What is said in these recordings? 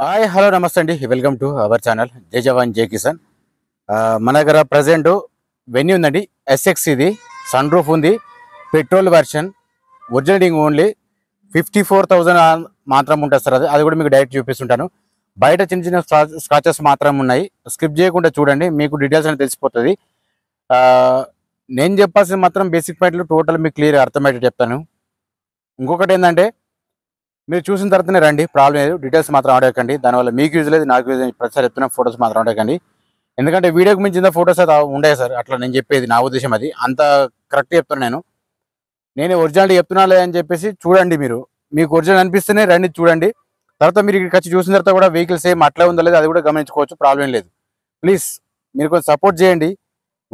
Hi hello నమస్తే అండి. Welcome to our channel జై జవాన్ జై కిసాన్. మన దగ్గర ప్రజెంట్ వెన్యూ ఉందండి. ఎస్ఎక్స్ ఇది సన్ రూఫ్ ఉంది. పెట్రోల్ వర్షన్ ఒరిజినలింగ్ ఓన్లీ 54,000 మాత్రం ఉంటుంది సార్. అది కూడా మీకు డైరెక్ట్ చూపిస్తుంటాను. బయట చిన్న చిన్న స్క్రాచెస్ మాత్రం ఉన్నాయి. స్కిప్ చేయకుండా చూడండి, మీకు డీటెయిల్స్ అనేది తెలిసిపోతుంది. ఆ, నేను చెప్పాల్సిన మాత్రం బేసిక్ పాయింట్లు టోటల్ మీకు క్లియర్ అర్థమయ్యేటట్టు చెప్తాను. ఇంకొకటి ఏంటంటే, మీరు చూసిన తర్వాతనే రండి, ప్రాబ్లం లేదు. డీటెయిల్స్ మాత్రం అడగకండి, దానివల్ల మీకు యూజ్ లేదు, నాకు యూజ్ లేదు. ప్రతిసారి చెప్తున్న ఫొటోస్ మాత్రం అడగకండి, ఎందుకంటే వీడియోకి మించిన ఫొటోస్ అయితే ఉండవు సార్. అట్లా నేను చెప్పేది నా ఉద్దేశం, అది అంత కరెక్ట్ చెప్తాను. నేను ఒరిజినాలిటీ చెప్తున్నా లేదని చెప్పేసి చూడండి. మీకు ఒరిజినల్ అనిపిస్తేనే రండి, చూడండి. తర్వాత మీరు ఇక్కడికి వచ్చి చూసిన తర్వాత కూడా వెహికల్స్ ఏం అట్లా ఉందో లేదు అది కూడా గమనించుకోవచ్చు, ప్రాబ్లం లేదు. ప్లీజ్ మీరు కొంచెం సపోర్ట్ చేయండి.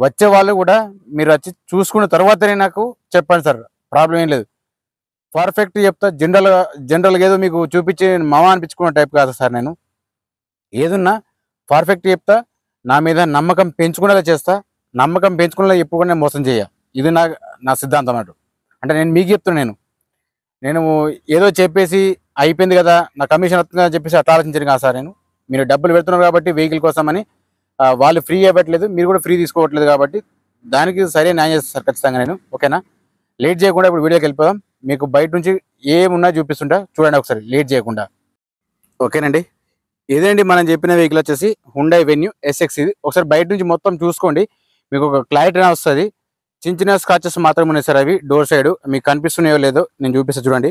వచ్చే వాళ్ళు కూడా మీరు వచ్చి చూసుకున్న తర్వాతనే నాకు చెప్పండి సార్, ప్రాబ్లం ఏం లేదు. పర్ఫెక్ట్ చెప్తా. జనరల్గా ఏదో మీకు చూపించి మామ అనిపించుకున్న టైప్ కాదు సార్. నేను ఏదున్నా పర్ఫెక్ట్ చెప్తా. నా మీద నమ్మకం పెంచుకునేలా చేస్తా. నమ్మకం పెంచుకునేలా ఎప్పుడు కూడా మోసం చేయ. ఇది నా సిద్ధాంతం అన్నట్టు. అంటే నేను మీకు చెప్తున్నాను, నేను ఏదో చెప్పేసి అయిపోయింది కదా, నా కమిషన్ వస్తుంది అని చెప్పేసి అట్లా ఆలోచించాను కాదు సార్. మీరు డబ్బులు పెడుతున్నారు కాబట్టి వెహికల్ కోసమని వాళ్ళు ఫ్రీ ఇవ్వట్లేదు, మీరు కూడా ఫ్రీ తీసుకోవట్లేదు కాబట్టి దానికి సరే న్యాయం చేస్తాను సార్ ఖచ్చితంగా. ఓకేనా, లేట్ చేయకుండా ఇప్పుడు వీడియోకి వెళ్ళిపోదాం. మీకు బయట నుంచి ఏమున్నా చూపిస్తుంటా, చూడండి ఒకసారి లేట్ చేయకుండా. ఓకేనండి, ఇదేంటి మనం చెప్పిన వెహికల్ వచ్చేసి హుండై వెన్యూ ఎస్ఎక్స్. ఇది ఒకసారి బయట నుంచి మొత్తం చూసుకోండి, మీకు ఒక క్లారిటీ వస్తుంది. చిన్న చిన్న స్క్రాచెస్ మాత్రం ఉన్నాయి సార్. అవి డోర్ సైడ్ మీకు కనిపిస్తున్నాయో లేదో నేను చూపిస్తాను చూడండి.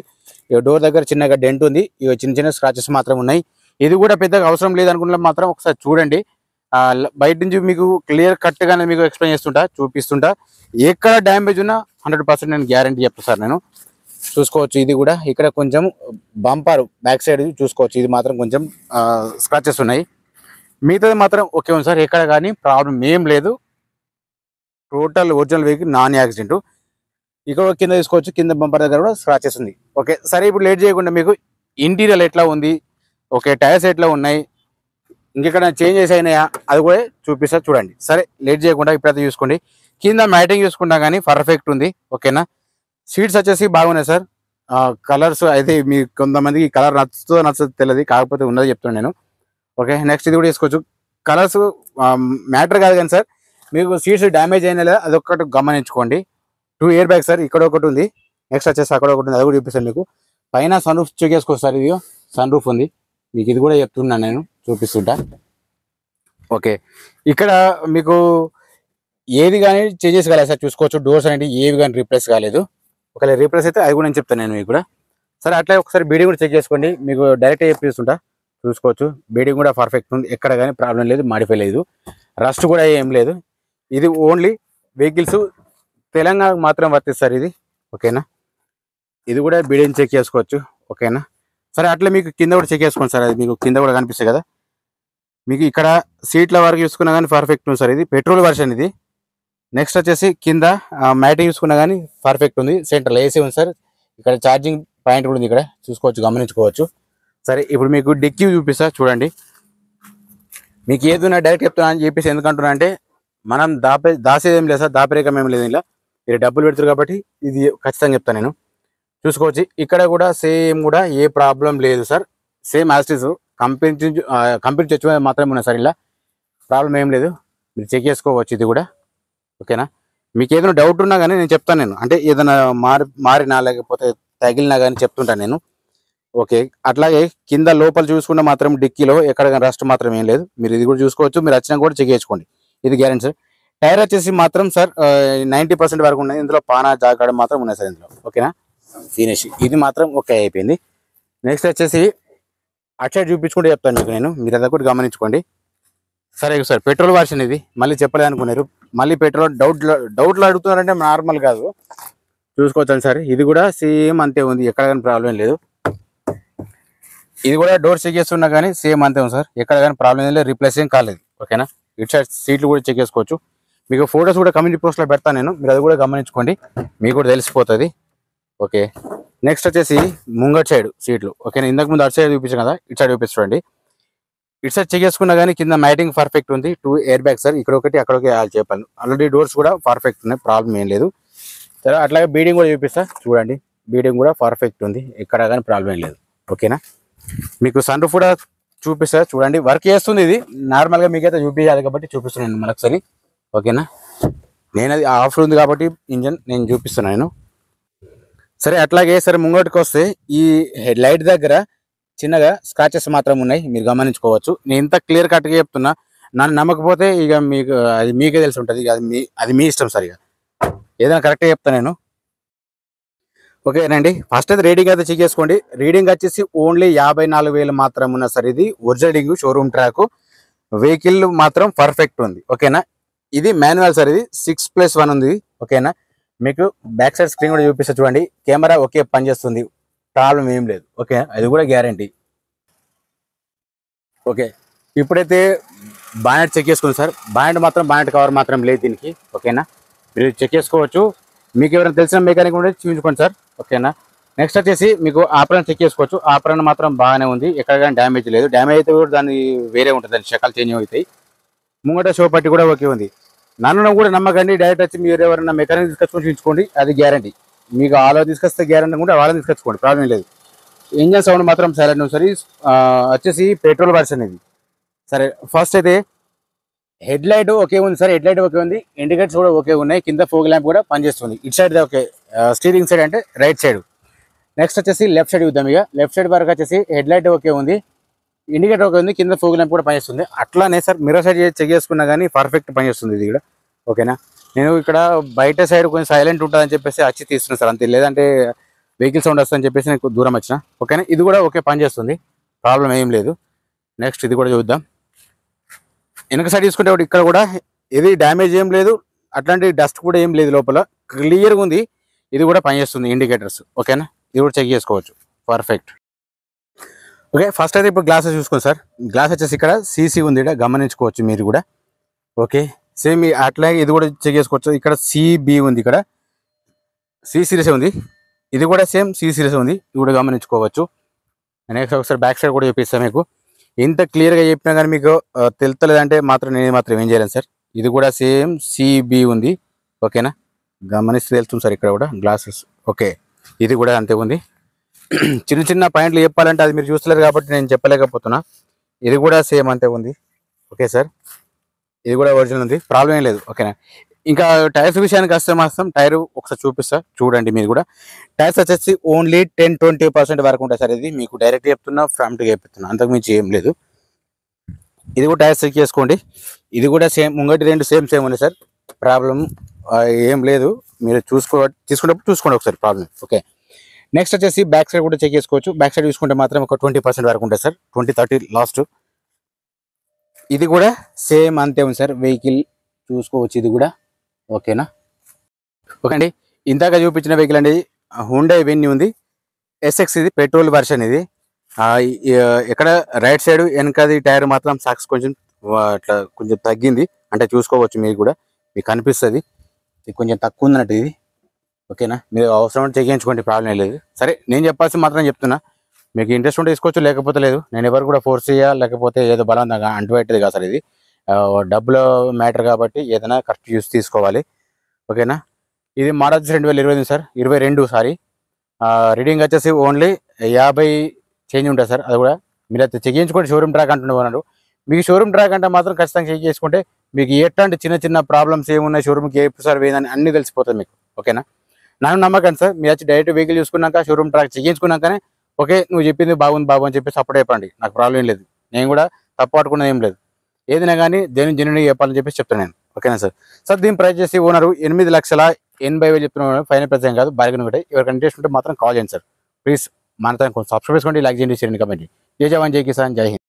ఈ డోర్ దగ్గర చిన్నగా డెంట్ ఉంది. ఇవి చిన్న చిన్న స్క్రాచెస్ మాత్రం ఉన్నాయి. ఇది కూడా పెద్దగా అవసరం లేదనుకున్న మాత్రం ఒకసారి చూడండి. బయట నుంచి మీకు క్లియర్ కట్గానే మీకు ఎక్స్ప్లెయిన్ చేస్తుంటా, చూపిస్తుంటా. ఎక్కడ డ్యామేజ్ ఉన్నా 100% నేను గ్యారంటీ చెప్తాను సార్. నేను చూసుకోవచ్చు, ఇది కూడా ఇక్కడ కొంచెం బంపర్ బ్యాక్ సైడ్ చూసుకోవచ్చు, ఇది మాత్రం కొంచెం స్క్రాచెస్ ఉన్నాయి. మిగతాది మాత్రం ఓకే ఉంది సార్, ఎక్కడ కానీ ప్రాబ్లం ఏం లేదు. Total original vehicle, non accident. ఇక్కడ కింద తీసుకోవచ్చు, కింద బంపర్ దగ్గర కూడా స్క్రాచెస్ ఉంది. ఓకే సరే, ఇప్పుడు లేట్ చేయకుండా మీకు ఇంటీరియర్ ఎట్లా ఉంది, ఓకే టైర్స్ ఎట్లా ఉన్నాయి, ఇంకెక్కడ చేంజెస్ అయినాయా అది కూడా చూపిస్తా చూడండి. సరే లేట్ చేయకుండా ఇప్పుడైతే చూసుకోండి. కింద మ్యాటింగ్ చూసుకున్నా కానీ పర్ఫెక్ట్ ఉంది. ఓకేనా, సీట్స్ వచ్చేసి బాగున్నాయి సార్. కలర్స్ అయితే మీ కొంతమందికి కలర్ నచ్చుతుందో తెలియదు, కాకపోతే ఉన్నది చెప్తున్నాను నేను. ఓకే నెక్స్ట్ ఇది కూడా తీసుకోవచ్చు. కలర్స్ మ్యాటర్ కాదు కానీ సార్, మీకు సీట్స్ డ్యామేజ్ అయినా లేదా అదొకటి గమనించుకోండి. 2 ఇయర్ బ్యాగ్ సార్, ఇక్కడ ఒకటి ఉంది, నెక్స్ట్ వచ్చేసి అక్కడ ఒకటి ఉంది, అది కూడా చూపిస్తాను మీకు. పైన సన్ రూఫ్ చెక్ చేసుకోవచ్చు సార్. ఇది సన్ రూఫ్ ఉంది, మీకు ఇది కూడా చెప్తున్నాను నేను, చూపిస్తుంటా. ఓకే, ఇక్కడ మీకు ఏది కానీ చేంజెస్ కాలేదు సార్, చూసుకోవచ్చు. డోర్స్ అనేవి ఏవి కానీ రీప్లేస్ కాలేదు. ఒకవేళ రీప్లేస్ అయితే అది కూడా నేను చెప్తాను నేను మీకు కూడా. సరే అట్లా ఒకసారి బీడింగ్ కూడా చెక్ చేసుకోండి, మీకు డైరెక్ట్ చెప్పిస్తుంటా. చూసుకోవచ్చు, బీడింగ్ కూడా పర్ఫెక్ట్ ఉంది, ఎక్కడ కానీ ప్రాబ్లం లేదు, మాడిఫై లేదు, రస్ట్ కూడా ఏం లేదు. ఇది ఓన్లీ వెహికల్స్ తెలంగాణకు మాత్రం వర్తిస్తారు ఇది. ఓకేనా, ఇది కూడా బీడింగ్ చెక్ చేసుకోవచ్చు. ఓకేనా, సరే అట్లా మీకు కింద కూడా చెక్ చేసుకోండి సార్. అది మీకు కింద కూడా కనిపిస్తుంది కదా. మీకు ఇక్కడ సీట్ల వరకు చూసుకున్నా కానీ పర్ఫెక్ట్ ఉంది సార్. ఇది పెట్రోల్ వర్షన్ ఇది. నెక్స్ట్ వచ్చేసి కింద మ్యాటింగ్ చూసుకున్నా కానీ పర్ఫెక్ట్ ఉంది. సెంట్రల్ ఏసీ ఉంది సార్. ఇక్కడ ఛార్జింగ్ పాయింట్ కూడా ఉంది, ఇక్కడ చూసుకోవచ్చు, గమనించుకోవచ్చు. సరే ఇప్పుడు మీకు డిక్కీ చూపిస్తా చూడండి. మీకు ఏదైనా డైరెక్ట్ చెప్తున్నా అని చెప్పేసి ఎందుకంటున్నా అంటే, మనం దాసేదేం లేదు సార్, దాపరికం ఏం లేదు. ఇలా మీరు డబ్బులు పెడతారు కాబట్టి ఇది ఖచ్చితంగా చెప్తాను నేను. చూసుకోవచ్చు, ఇక్కడ కూడా సేమ్ కూడా ఏ ప్రాబ్లం లేదు సార్. సేమ్ యాస్టిస్ కంపెనీ తెచ్చి మాత్రమే ఉన్నాయి సార్. ఇలా ప్రాబ్లం ఏం లేదు, మీరు చెక్ చేసుకోవచ్చు ఇది కూడా. ఓకేనా, మీకు ఏదైనా డౌట్ ఉన్నా కానీ నేను చెప్తాను నేను, అంటే ఏదైనా మారినా లేకపోతే తగిలినా కానీ చెప్తుంటాను నేను. ఓకే, అట్లాగే కింద లోపల చూసుకున్న మాత్రం డిక్కీలో ఎక్కడ కానీ రస్ట్ మాత్రం ఏం లేదు. మీరు ఇది కూడా చూసుకోవచ్చు, మీరు వచ్చినా కూడా చెక్ చేసుకోండి, ఇది గ్యారెంటీ సార్. టైర్ వచ్చేసి మాత్రం సార్ 90% వరకు ఉన్నాయి. ఇందులో పానా జాగాడ మాత్రం ఉన్నాయి సార్ ఇందులో. ఓకేనా, ఫినిష్ ఇది మాత్రం ఓకే అయిపోయింది. నెక్స్ట్ వచ్చేసి అటు సైడ్ చూపించుకుంటే చెప్తాను మీకు నేను, మీరు అది కూడా గమనించుకోండి. సరే సార్, పెట్రోల్ వర్షన్ ఇది. మళ్ళీ చెప్పలేదు అనుకున్నారు, మళ్ళీ పెట్రోల్ డౌట్లు అడుగుతున్నారంటే నార్మల్ కాదు, చూసుకోవచ్చండి సార్. ఇది కూడా సేమ్ అంతే ఉంది, ఎక్కడ కానీ ప్రాబ్లం లేదు. ఇది కూడా డోర్ చెక్ చేస్తున్నా కానీ సేమ్ అంతే ఉంది సార్, ఎక్కడ కానీ ప్రాబ్లం ఏం లేదు, రీప్లేస్ ఏం కాలేదు. ఓకేనా, ఇటు సైడ్ సీట్లు కూడా చెక్ చేసుకోవచ్చు. మీకు ఫొటోస్ కూడా కమ్యూనిటీ పోస్ట్లో పెడతాను నేను, మీరు అది కూడా గమనించుకోండి, మీకు కూడా తెలిసిపోతుంది. ఓకే, నెక్స్ట్ వచ్చేసి ముంగట్ సైడ్ సీట్లు. ఓకేనా, ఇంతకు ముందు అటు సైడ్ చూపించాను కదా, ఇటు సైడ్ చూపిస్తుండండి. ఇటు సైడ్ చెక్ చేసుకున్నా కానీ కింద మ్యాటింగ్ పర్ఫెక్ట్ ఉంది. 2 ఇయర్ బ్యాగ్ సార్, ఇక్కడ ఒకటి అక్కడ ఒకటి చెప్పాను. ఆల్రెడీ డోర్స్ కూడా పర్ఫెక్ట్ ఉన్నాయి, ప్రాబ్లం ఏం లేదు. సరే అట్లాగే బీడింగ్ కూడా చూపిస్తా చూడండి. బీడింగ్ కూడా పర్ఫెక్ట్ ఉంది, ఎక్కడ కానీ ప్రాబ్లం ఏం లేదు. ఓకేనా, మీకు సన్ రూఫ్ కూడా చూపిస్తా చూడండి. వర్క్ చేస్తుంది ఇది. నార్మల్గా మీకైతే చూపించాలి కాబట్టి చూపిస్తున్నాను మరొకసారి. ఓకేనా, నేను అది ఆఫ్ ఉంది కాబట్టి ఇంజన్ నేను చూపిస్తున్నాను. సరే అట్లాగే సరే ముంగటికి వస్తే ఈ హెడ్ లైట్ దగ్గర చిన్నగా స్క్రాచెస్ మాత్రం ఉన్నాయి, మీరు గమనించుకోవచ్చు. నేను ఇంత క్లియర్ కట్గా చెప్తున్నా, నన్ను నమ్మకపోతే ఇక మీకు అది మీకే తెలిసి ఉంటుంది. ఇక అది మీ ఇష్టం సార్. ఇక ఏదైనా కరెక్ట్గా చెప్తాను నేను. ఓకేనండి, ఫస్ట్ అయితే రీడింగ్ అయితే చెక్ చేసుకోండి. రీడింగ్ వచ్చేసి ఓన్లీ 54,000 మాత్రం ఉన్న సార్. ఇది ఒరిజినల్ షోరూమ్ ట్రాక్. వెహికల్ మాత్రం పర్ఫెక్ట్ ఉంది. ఓకేనా, ఇది మాన్యువల్ సార్. ఇది 6+1 ఉంది. ఓకేనా, మీకు బ్యాక్ సైడ్ స్క్రీన్ కూడా చూపిస్తా చూడండి. కెమెరా ఓకే పనిచేస్తుంది, ప్రాబ్లం ఏం లేదు. ఓకే, అది కూడా గ్యారంటీ. ఓకే, ఇప్పుడైతే బానెట్ చెక్ చేసుకోండి సార్. బానెట్ కవర్ మాత్రం లేదు దీనికి. ఓకేనా, మీరు చెక్ చేసుకోవచ్చు. మీకు ఎవరైనా తెలిసిన మెకానిక్ ఉంటే చూపించుకోండి సార్. ఓకేనా, నెక్స్ట్ వచ్చేసి మీకు ఆపరణ చెక్ చేసుకోవచ్చు. ఆపరణ మాత్రం బాగానే ఉంది, ఎక్కడ కానీ డ్యామేజ్ లేదు. డ్యామేజ్ అయితే కూడా దాన్ని వేరే ఉంటుంది, దాని శకాలు చేంజ్ అవుతాయి. ముంగట షో పట్టి కూడా ఓకే ఉంది. నన్ను కూడా నమ్మకండి, డైరెక్ట్ వచ్చి మీరు ఎవరైనా మెకానిక్ తీసుకొచ్చుకొని చూపించుకోండి, అది గ్యారంటీ. మీకు ఆలో తీసుకొస్తే గ్యారంటీ కూడా వాళ్ళని తీసుకొచ్చుకోండి, ప్రాబ్లం లేదు. ఇంజన్ సౌండ్ మాత్రం సైలెంట్ ఉంది. సరే వచ్చేసి పెట్రోల్ వర్షన్ ఇది. సరే ఫస్ట్ అయితే హెడ్ లైట్ ఓకే ఉంది సార్. హెడ్ లైట్ ఓకే ఉంది, ఇండికేటర్స్ కూడా ఓకే ఉన్నాయి, కింద ఫోగ్ ల్యాంప్ కూడా పనిచేస్తుంది. ఇటు సైడ్ ఓకే, స్టీరింగ్ సైడ్ అంటే రైట్ సైడ్. నెక్స్ట్ వచ్చేసి లెఫ్ట్ సైడ్ చూద్దాం. ఇక లెఫ్ట్ సైడ్ వరకు వచ్చేసి హెడ్ లైట్ ఓకే ఉంది, ఇండికేటర్ ఓకే ఉంది, కింద ఫోగ్ ల్యాంప్ కూడా పనిచేస్తుంది. అట్లానే సార్ మిర్రర్ సైడ్ చెక్ చేసుకున్నా కానీ పర్ఫెక్ట్ పనిచేస్తుంది ఇది కూడా. ఓకేనా, నేను ఇక్కడ బయట సైడ్ కొంచెం సైలెంట్ ఉంటుందని చెప్పేసి వచ్చి తీస్తున్నాను సార్, అంతే. లేదంటే వెహికల్ సౌండ్ వస్తుందని చెప్పేసి నేను దూరం వచ్చిన. ఓకేనా, ఇది కూడా ఓకే పనిచేస్తుంది, ప్రాబ్లం ఏం లేదు. నెక్స్ట్ ఇది కూడా చూద్దాం. వెనక సైడ్ తీసుకుంటే ఇక్కడ కూడా ఇది డ్యామేజ్ ఏం లేదు, అట్లాంటి డస్ట్ కూడా ఏం లేదు, లోపల క్లియర్గా ఉంది. ఇది కూడా పనిచేస్తుంది ఇండికేటర్స్. ఓకేనా, ఇది కూడా చెక్ చేసుకోవచ్చు, పర్ఫెక్ట్. ఓకే, ఫస్ట్ అయితే ఇప్పుడు గ్లాసెస్ చూసుకోండి సార్. గ్లాస్ వచ్చేసి ఇక్కడ సీసీ ఉంది, ఇక్కడ గమనించుకోవచ్చు మీరు కూడా. ఓకే, సేమ్ అట్లాగే ఇది కూడా చెక్ చేసుకోవచ్చు. ఇక్కడ సిబి ఉంది, ఇక్కడ సి సిరీస్ ఉంది. ఇది కూడా సేమ్ సి సిరీస్ ఉంది, ఇది కూడా గమనించుకోవచ్చు. నెక్స్ట్ ఒకసారి బ్యాక్ సైడ్ కూడా చూపిస్తాను మీకు. ఇంత క్లియర్గా చెప్పినా కానీ మీకు తెలుస్తలేదంటే మాత్రం నేను మాత్రం ఏం చేయలేను సార్. ఇది కూడా సేమ్ సిబి ఉంది. ఓకేనా, గమనిస్తే తెలుస్తుంది సార్ ఇక్కడ కూడా గ్లాసెస్. ఓకే, ఇది కూడా అంతే ఉంది. చిన్న చిన్న పాయింట్లు చెప్పాలంటే అది మీరు చూస్తలేరు కాబట్టి నేను చెప్పలేకపోతున్నా. ఇది కూడా సేమ్ అంతే ఉంది. ఓకే సార్, ఇది కూడా ఒరిజినల్ ఉంది, ప్రాబ్లం ఏం లేదు. ఓకేనా, ఇంకా టైర్స్ విషయానికి వస్తే మాత్రం టైర్ ఒకసారి చూపిస్తా చూడండి మీరు కూడా. టైర్స్ వచ్చేసి ఓన్లీ 10-20% వరకు ఉంటాయి సార్. ఇది మీకు డైరెక్ట్ చెప్తున్నా, ఫ్రంట్గా చెప్తున్నా, అంతకుమించి ఏం లేదు. ఇది కూడా టైర్స్ చెక్ చేసుకోండి. ఇది కూడా సేమ్, ముంగటి రెండు సేమ్ ఉంది సార్, ప్రాబ్లం ఏం లేదు. మీరు తీసుకున్నప్పుడు చూసుకోండి ఒకసారి, ప్రాబ్లం. ఓకే, నెక్స్ట్ వచ్చేసి బ్యాక్ సైడ్ కూడా చెక్ చేసుకోవచ్చు. బ్యాక్ సైడ్ చూసుకుంటే మాత్రం ఒక 20% వరకు ఉంటుంది సార్, 20-30 లాస్ట్. ఇది కూడా సేమ్ అంతే ఉంది సార్, వెహికల్ చూసుకోవచ్చు ఇది కూడా. ఓకేనా, ఓకే అండి, ఇందాక చూపించిన వెహికల్ అండి హుండై వెన్యూ ఉంది, ఎస్ఎక్స్. ఇది పెట్రోల్ వర్షన్. ఇది ఎక్కడ రైట్ సైడ్ వెనకది టైర్ మాత్రం సాక్స్ కొంచెం అట్లా కొంచెం తగ్గింది, అంటే చూసుకోవచ్చు మీరు కూడా, మీకు కనిపిస్తుంది. ఇది కొంచెం తక్కువ ఉందన్నట్టు ఇది. ఓకేనా, మీరు అవసరం అంటే చెక్ చేయించుకోండి, ప్రాబ్లం లేదు. సరే నేను చెప్పాల్సి మాత్రం చెప్తున్నా, మీకు ఇంట్రెస్ట్ ఉంటే తీసుకోవచ్చు, లేకపోతే లేదు. నేను ఎవరు కూడా ఫోర్స్ చేయాలి లేకపోతే ఏదో బలంగా అంటుపెట్టేది కాదు సార్. ఇది డబ్బుల మ్యాటర్ కాబట్టి ఏదైనా కరెక్ట్ చూసి తీసుకోవాలి. ఓకేనా, ఇది మోడల్ 2020 సార్, 22 సారీ. రీడింగ్ వచ్చేసి ఓన్లీ 50 చేంజ్ ఉంటుంది సార్. అది కూడా మీరు అయితే చెక్ చేయించుకోండి. షోరూమ్ ట్రాక్ అంటున్నారు, మీకు షోరూమ్ ట్రాక్ అంటే మాత్రం ఖచ్చితంగా చెక్ చేసుకుంటే మీకు ఎట్లాంటి చిన్న చిన్న ప్రాబ్లమ్స్ ఏమున్నాయి, షోరూమ్కి ఏ సార్ వేయదని అన్నీ తెలిసిపోతుంది మీకు. ఓకేనా, నన్ను నమ్మకండి సార్. మీరు వచ్చి డైరెక్ట్ వెహికల్ చూసుకున్నాక షోరూమ్ ట్రాక్ చెక్ చేయించుకున్నాకనే ఓకే నువ్వు చెప్పింది బాగుంది బాబు అని చెప్పి సపోర్ట్ చెప్పండి, నాకు ప్రాబ్లం ఏం లేదు. నేను కూడా తప్పు పట్టుకున్నది ఏం లేదు. ఏదైనా కానీ జెన్యున్గా చెప్పాలని చెప్పేసి చెప్తాను నేను. ఓకేనా సార్. సార్ దీని ప్రైస్ చేసి ఓనరు 8,80,000 చెప్తున్నాను, ఫైనల్ ప్రైస్ ఏం కాదు, బార్గెన్ ఒకటి. ఎవరికి ఇంట్రెస్ట్ ఉంటే మాత్రం కాల్ చేయండి సార్ ప్లీజ్. మన తన కొంచెం సబ్స్క్రైబ్ చేసుకోండి, లైక్ చేయండి, షేర్ చేయండి, కమెంట్ చేయండి. జై జవాన్ జై కిసాన్, జై హింద్.